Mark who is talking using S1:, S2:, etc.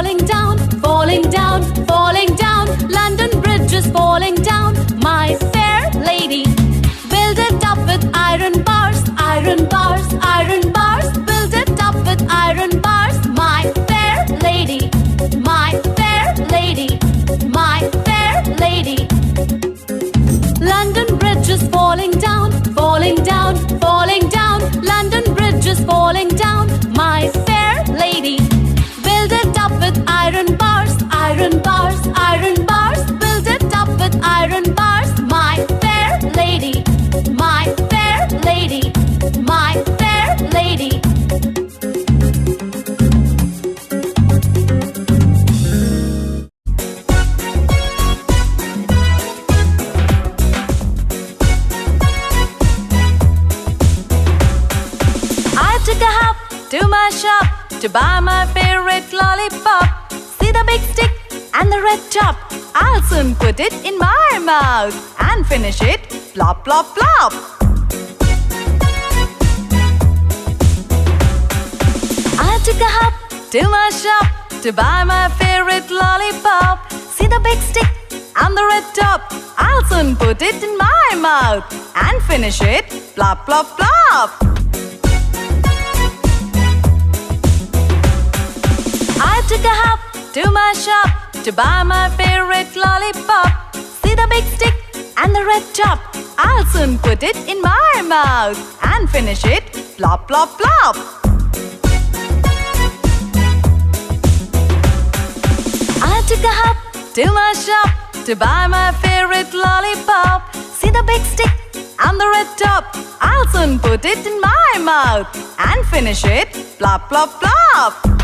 S1: falling down, falling down, falling down. London Bridge is falling down, my fair lady. Build it up with iron bars, iron bars, iron bars. Build it up with iron bars, my fair lady, my fair lady, my fair lady. London Bridge is falling down, falling down, falling down. London Bridge is falling down, my fair lady. Build it up with iron bars, iron bars, iron bars. Build it up with iron bars, my fair lady, my fair lady, my fair lady. I took a hop to my shop to buy my favorite lollipop. See the big stick and the red top? I'll soon put it in my mouth and finish it plop, plop, plop. I took a hop to my shop to buy my favorite lollipop. See the big stick and the red top? I'll soon put it in my mouth and finish it plop, plop, plop. I took a hop to my shop to buy my favorite lollipop. See the big stick and the red top? I'll soon put it in my mouth and finish it plop, plop, plop. I took a hop to my shop to buy my favorite lollipop. See the big stick and the red top? I'll soon put it in my mouth and finish it plop, plop, plop.